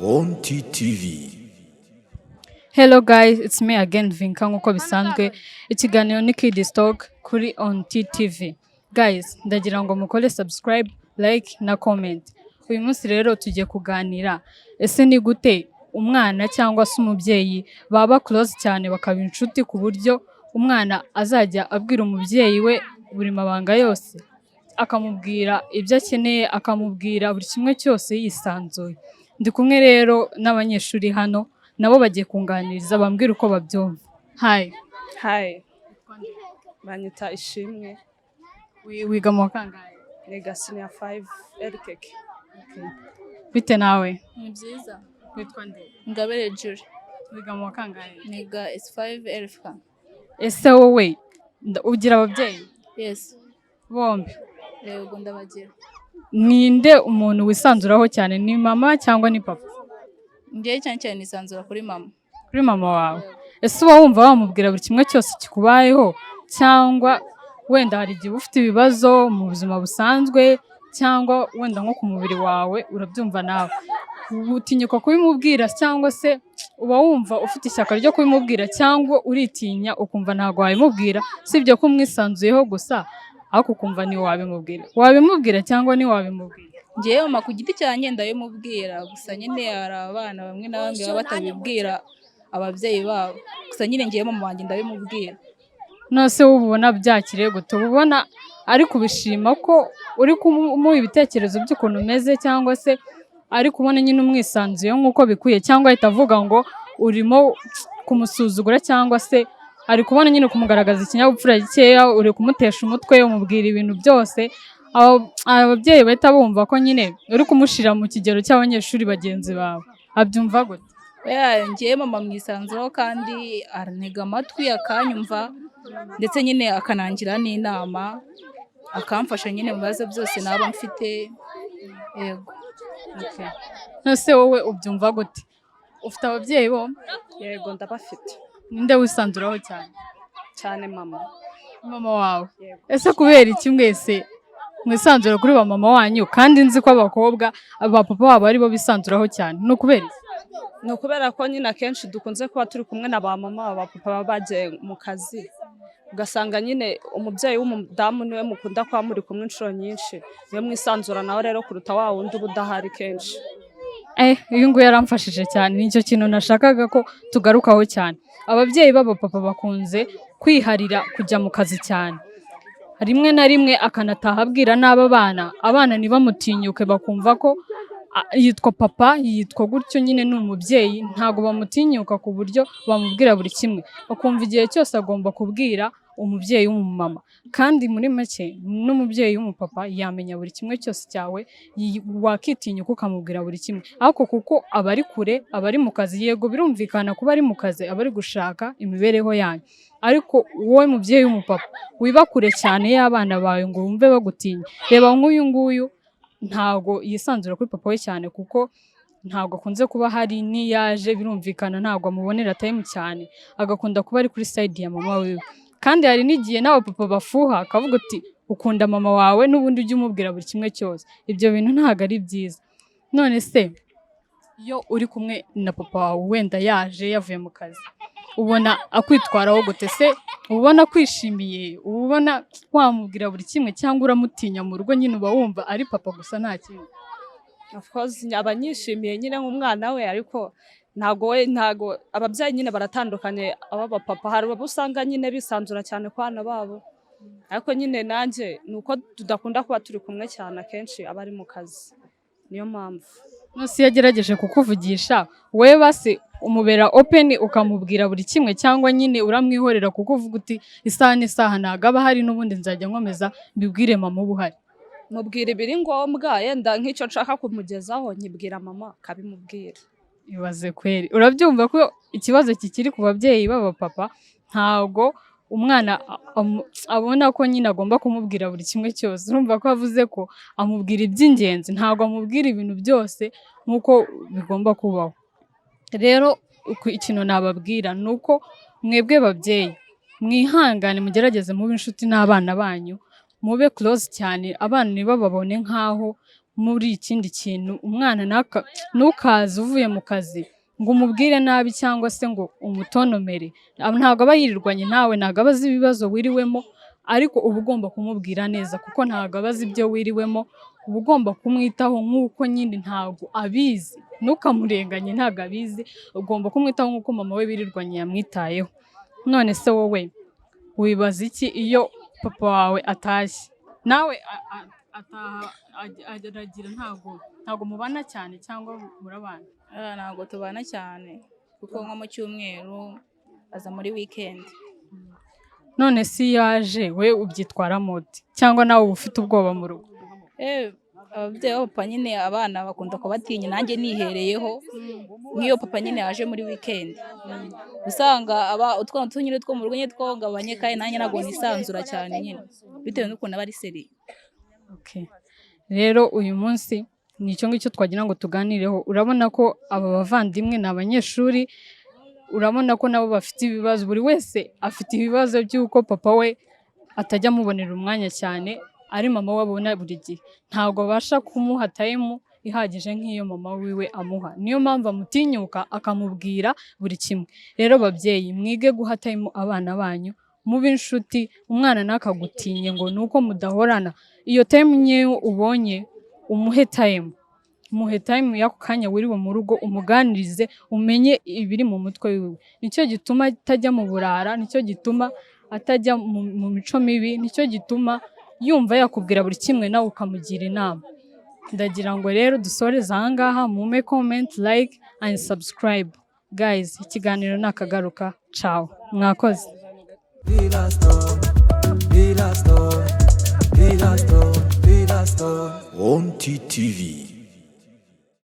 On TTV. Hello guys, it's me again Vinka nkuko bisanzwe ikiganiro ni Kids Talk kuri on TTV. Guys, ndagira ngo mukore subscribe, like na comment. Uyu munsi rero tugiye kuganira ese ni gute umwana cyangwa se umubyeyi baba close cyane bakaba inshuti ku buryo umwana azajya abwira umubyeyi we buri mabanga yose, akamubwira ibyo akeneye, akamubwira buri kimwe cyose yisanzuye. Ndi kumwe rero n'abanyeshuri hano nabo bagiye kunganiriza bambwira uko babyumva. Hi. Banyita Ishimwe. Wiga mu kangahe? Niga senior 5 LKK. Bite nawe? Ni byiza. Witwa nde? Ngabere Julie. Wiga mu kangahe? Niga S5 LFK. Ese wowe ugira ababyeyi? Yes. Bombi. Yego ndabagira. Ninde umuntu wisanzuraho cyane, ni mama cyangwa ni papa? Ngiye cyane nisanzura kuri mama. Kuri mama wawe. Ese uba wumva wamubwira buri kimwe cyose kikubayeho cyangwa wenda hari igihe ufite ibibazo mu buzima busanzwe cyangwa wenda nko ku mubiri wawe urabyumva nawe utinyuka kubimubwira cyangwa se uba wumva ufite ishyaka ryo kubimubwira cyangwa uritinya ukumva ntago wabimubwira sibyo ko umwisanzuyeho gusa ariko ukumva ni wabimubwira cyangwa ni wabimubwira? Ngiye mama ku giti cyanjye ndabimubwira, gusa nyine hari abana bamwe na bamwe baba batabibwira ababyeyi babo, gusa nyine ngiye mama wanjye ndabimubwira. Nose ubona byakiriye gute? Ubona ari kubishima ko uri kumuha ibitekerezo by'ukuntu umeze cyangwa se ari kubona nyine umwisanzuye nk'uko bikwiye cyangwa ahita avuga ngo urimo kumusuzugura cyangwa se ari kubona nyine kumugaragaza ikinyabupfura gikeya, uri kumutesha umutwe umubwira ibintu byose, ababyeyi bahita bumva ko nyine uri kumushira mu kigero cy'abanyeshuri bagenzi bawe. Abyumva gute? Ngiye mama mwisanzuraho kandi arantega amatwi akanyumva ndetse nyine akanangira n'inama, akamfasha nyine mu bibazo byose naba mfite. Yego. Okay. Nose wowe ubyumva gute? Ufite ababyeyi bo? Yego ndabafite. Ninde wisanzuraho cyane? Cyane mama. Mama wawe. Ese kubera iki mwese mwisanzura kuri ba mama wanyu kandi nzi ko abakobwa aba papa babo ari bo bisanzuraho cyane? No kubera iki? No kubera ko nyine akenshi dukunze kuba turi kumwe na ba mama, aba papa baba bagiye mu kazi, ugasanga nyine umubyeyi w'umudamu niwe mukunda kuba muri kumwe inshuro nyinshi, niwe mwisanzura nawe rero kuruta wa wundi uba udahari kenshi. Uyu nguyu yaramfashije cyane, nicyo kintu nashakaga ko tugarukaho cyane. Ababyeyi b'aba papa bakunze kwiharira kujya mu kazi cyane, rimwe na rimwe akanataha abwira n'aba abana ntibamutinyuke bakumva ko yitwa papa, yitwa gutyo nyine ni umubyeyi, ntago bamutinyuka ku buryo bamubwira buri kimwe, bakumva igihe cyose agomba kubwira umubyeyi w'umumama. Kandi muri make n'umubyeyi w'umupapa yamenya buri kimwe cyose cyawe, wakitinyuka ukamubwira buri kimwe, ariko kuko aba ari kure, aba ari mu kazi. Yego birumvikana kuba ari mu kazi, aba ari gushaka imibereho yanyu, ariko wowe mubyeyi w'umupapa wiba kure cyane y'abana bawe ngo wumve bagutinya. Reba nk'uyu nguyu ntago yisanzura kuri papa we cyane kuko ntago akunze kuba hari, niyaje birumvikana ntago amubonera time cyane, agakunda kuba ari kuri side ya mama wiwe. Kandi hari n'igihe n'abapapa bafuha akavuga uti ukunda mama wawe n'ubundi ujye umubwira buri kimwe cyose. Ibyo bintu ntago ari byiza. None se iyo uri kumwe na papa wawe wenda yavuye mu kazi, ubona akwitwaraho gute? Se ubona kwishimiye, ubona wamubwira buri kimwe cyangwa uramutinya mu rugo nyine uba wumva ari papa gusa nta kintu? Of course abanyishimiye nyine nk'umwana we, ariko ntago ababyeyi nyine baratandukanye. Aba papa hari abo usanga nyine bisanzura cyane ku bana babo, ariko nyine nanjye nuko tudakunda kuba turi kumwe cyane, akenshi aba ari mu kazi, niyo mpamvu. Nose yagerageje kukuvugisha wewe basi umubera open ukamubwira buri kimwe cyangwa nyine uramwihorera kuko uvuga uti isaha n'isaha ntago aba hari n'ubundi nzajya nkomeza mbibwire mama ubuhari? Mubwira ibiri ngombwa, yenda nk'icyo nshaka kumugezaho nyibwira mama akabimubwira. Ibaze kweri, urabyumva ko ikibazo kikiri ku babyeyi b'aba papa, ntago umwana abona ko nyine agomba kumubwira buri kimwe cyose. Urumva ko avuze ko amubwira iby'ingenzi, ntago amubwira ibintu byose nk'uko bigomba kubaho. Rero ikintu nababwira ni uko mwebwe babyeyi mwihangane, mugerageze mube inshuti n'abana banyu, mube close cyane, abana nibo babone nkaho muri ikindi kintu. Umwana ntukaze uvuye mu kazi ngo umubwire nabi cyangwa se ngo umutonomere. Ntabwo aba yirirwanye nawe, ntabwo aba azi ibibazo wiriwemo, ariko uba ugomba kumubwira neza kuko ntabwo aba azi ibyo wiriwemo. Uba ugomba kumwitaho nk'uko nyine ntabwo abizi, ntukamurenganye, ntabwo abizi. Ugomba kumwitaho nk'uko mama we birirwanye yamwitayeho. None se wowe wibaza iki iyo papa wawe atashye? Nawe aragira ntabwo mubana cyane cyangwa murabana? Ntabwo tubana cyane kuko nko mu cyumweru aza muri weekend. None si yaje we ubyitwara mute cyangwa nawe uba ufite ubwoba mu rugo? Ababyeyi ba papa nyine abana bakunda kubatinya, nanjye nihereyeho. Nk'iyo papa nyine yaje muri weekend usanga utwana tunyine two mu rugo nyine twogabanye, kandi nanjye ntabwo nisanzura cyane nyine bitewe n'ukuntu aba ari seri. Okay. Rero uyu munsi ni icyo ngicyo twagira ngo tuganireho. Urabona ko aba bavandimwe ni abanyeshuri, urabona ko nabo bafite ibibazo, buri wese afite ibibazo by'uko papa we atajya amubonera umwanya cyane, ari mama we abona buri gihe. Ntabwo abasha kumuha time ihagije nk'iyo mama wiwe amuha. Niyo mpamvu amutinyuka akamubwira buri kimwe. Rero babyeyi, mwige guha time abana banyu, mube inshuti. Umwana nakagutinye ngo nuko mudahorana. Iyo time nyewe ubonye umuhe time. Muhe time y'ako kanya wiriwe mu rugo, umuganirize, umenye ibiri mu mutwe wiwe. Nicyo gituma atajya mu burara, nicyo gituma atajya mu mico mibi, nicyo gituma yumva yakubwira buri kimwe nawe ukamugira inama. Ndagira ngo rero dusoreze aha ngaha, mume comment, like and subscribe. Guys, ikiganiro nakagaruka. Ciao. Mwakoze. Umwanya TV.